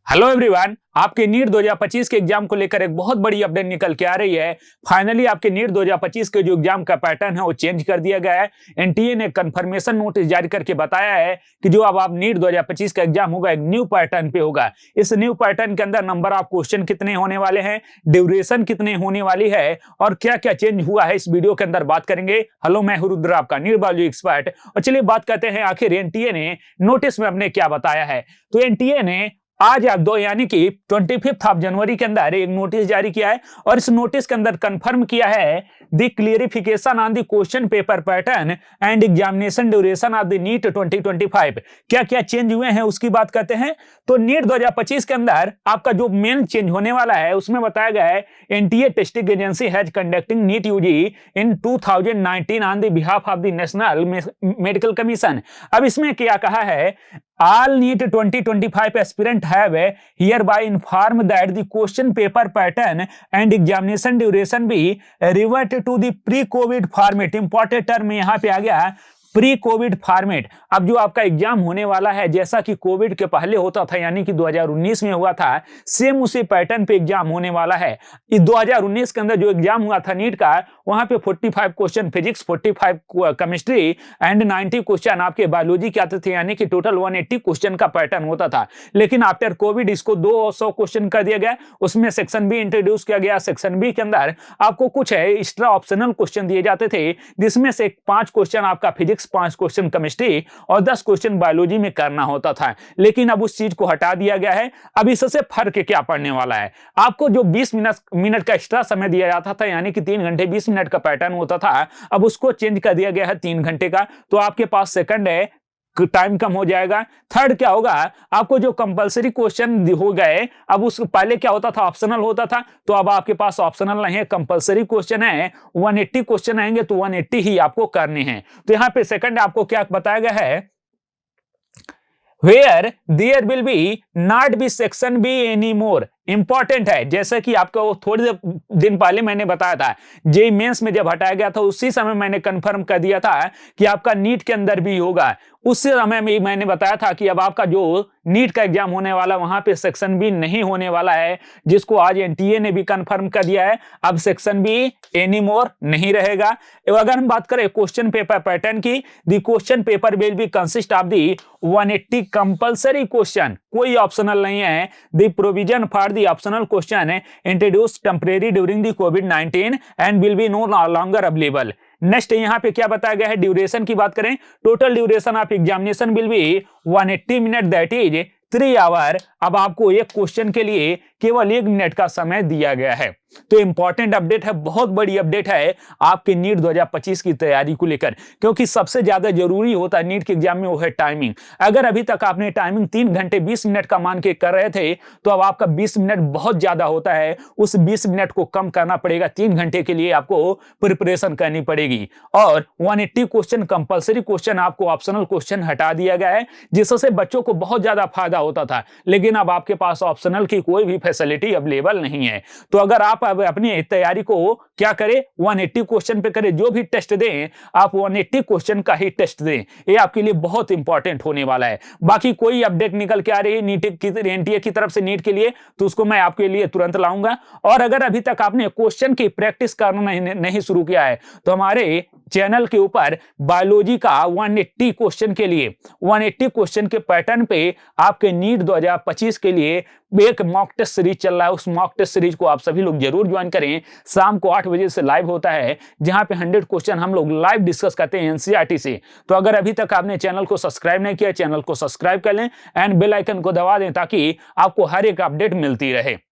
Hello everyone, आपके NEET 2025 के exam को लेकर एक बहुत बड़ी अपडेट निकल के आ रही है। फाइनली आपके नीट 2025 के जो एग्जाम का पैटर्न है वो चेंज कर दिया गया है। एनटीए ने कंफर्मेशन नोटिस जारी करके बताया है कि जो अब आप नीट 2025 का एग्जाम होगा एक न्यू पैटर्न पे होगा। इस न्यू पैटर्न के अंदर नंबर ऑफ क्वेश्चन कितने होने वाले हैं, ड्यूरेशन कितने होने वाली है और क्या क्या चेंज हुआ है, इस वीडियो के अंदर बात करेंगे। हेलो, मैं हूं रुद्र, आपका नीट बायोलॉजी एक्सपर्ट। और चलिए बात करते हैं आखिर एनटीए ने नोटिस में अपने क्या बताया है। तो एनटीए ने आज आप दो यानी कि 25 जनवरी के अंदर एक नोटिस जारी किया है और इस नोटिस के अंदर कंफर्म किया है the clarification on the question paper pattern and examination duration of the NEET 2025। क्या क्या चेंज हुए हैं उसकी बात करते हैं। तो नीट 2025 के अंदर आपका जो मेन चेंज होने वाला है उसमें बताया गया है NTA testing agency has conducting NEET UG in 2019 on the behalf of the national medical commission. अब इसमें क्या कहा है, all NEET 2025 aspirant have hereby informed that the question paper pattern and examination duration be revert to the pre-COVID format। Important term यहाँ पे आ गया pre Covid format. अब जो आपका एग्जाम होने वाला है जैसा कि कोविड के पहले होता था यानी कि 2019 में हुआ था, सेम उसी पैटर्न पे एग्जाम होने वाला है। इस 2019 के अंदर जो एग्जाम हुआ था नीट का, वहां पे 45 question physics, 45 chemistry and 90 question आपके बायोलॉजी के आते थे, यानी कि टोटल 180 क्वेश्चन का पैटर्न होता था। लेकिन आफ्टर कोविड इसको 200 क्वेश्चन कर दिया गया। उसमें सेक्शन बी इंट्रोड्यूस किया गया। सेक्शन बी के अंदर आपको कुछ एक्स्ट्रा ऑप्शनल क्वेश्चन दिए जाते थे, जिसमें से 5 क्वेश्चन आपका फिजिक्स, 5 क्वेश्चन केमिस्ट्री और 10 क्वेश्चन बायोलॉजी में करना होता था। लेकिन अब उस चीज को हटा दिया गया है। अब इससे फर्क क्या पड़ने वाला है, आपको जो 20 मिनट का एक्स्ट्रा समय दिया जाता था यानी कि 3 घंटे 20 मिनट का पैटर्न होता था, अब उसको चेंज कर दिया गया है 3 घंटे का। तो आपके पास सेकंड है, टाइम कम हो जाएगा। थर्ड क्या होगा, आपको जो कंपलसरी क्वेश्चन हो गए, अब उस पहले क्या होता था, ऑप्शनल होता था, तो अब आपके पास ऑप्शनल नहीं है, कंपलसरी क्वेश्चन है। 180 क्वेश्चन आएंगे तो 180 ही आपको करने हैं। तो यहां पे सेकंड आपको क्या बताया गया है, where there will be not be section B anymore। Important है, जैसे कि आपको थोड़ी दिन पहले मैंने बताया था, जेईई मेंस में जब हटाया गया था उसी समय मैंने कंफर्म कर दिया था कि आपका नीट के अंदर भी होगा। उसी समय में मैंने बताया था कि अब आपका जो नीट का एग्जाम होने वाला वहां पे सेक्शन बी नहीं होने वाला है, जिसको आज एनटीए ने भी कंफर्म कर दिया है। अब सेक्शन बी एनीमोर नहीं रहेगा। अगर हम बात करें क्वेश्चन पेपर पैटर्न की, the question paper will be consist of the 180 compulsory question, कोई ऑप्शनल नहीं है। The provision for the optional question introduced temporary during the COVID-19 and will be no longer available। Next यहां पे क्या बताया गया है, ड्यूरेशन की बात करें, total duration of examination will be 180 minute, that is 3 hour. अब आपको एक क्वेश्चन के लिए केवल 1 मिनट का समय दिया गया है। तो इंपॉर्टेंट अपडेट है, बहुत बड़ी अपडेट है आपके नीट 2025 की तैयारी को लेकर, क्योंकि सबसे ज्यादा जरूरी होता है नीट के एग्जाम में वो है टाइमिंग। अगर अभी तक आपने टाइमिंग 3 घंटे 20 मिनट का मान के कर रहे थे, तो अब आपका 20 मिनट बहुत ज्यादा होता है। उस 20 मिनट को कम करना पड़ेगा, 3 घंटे के लिए आपको प्रिपरेशन करनी पड़ेगी। और 180 क्वेश्चन कंपलसरी क्वेश्चन, आपको ऑप्शनल क्वेश्चन हटा दिया गया है, जिससे बच्चों को बहुत ज्यादा फायदा होता था। लेकिन अब आपके पास ऑप्शनल की कोई भी फैसिलिटी अवेलेबल नहीं है। तो अगर आप अब अपनी तैयारी को क्या करें, 180 क्वेश्चन पे करें। जो भी टेस्ट दें आप 180 क्वेश्चन का ही टेस्ट दें, ये आपके लिए बहुत इंपॉर्टेंट होने वाला है। बाकी कोई अपडेट निकल के आ रही है नीट की, एनटीए की तरफ से नीट के लिए, तो उसको मैं आपके लिए तुरंत लाऊंगा। और अगर अभी तक आपने क्वेश्चन की प्रैक्टिस करना नहीं शुरू किया है, तो हमारे चैनल के ऊपर बायोलॉजी का 180 क्वेश्चन के लिए 180 क्वेश्चन के पैटर्न पे आपके नीट 2025 के लिए एक मॉक टेस्ट सीरीज चल रहा है। उस मॉक टेस्ट सीरीज को आप सभी लोग जरूर ज्वाइन करें। शाम को 8 बजे से लाइव होता है, जहां पे 100 क्वेश्चन हम लोग लाइव डिस्कस करते हैं एनसीईआरटी से। तो अगर अभी तक आपने चैनल को सब्सक्राइब नहीं किया, चैनल को सब्सक्राइब कर लें एंड बेल आइकन को दबा दें, ताकि आपको हर एक अपडेट मिलती रहे।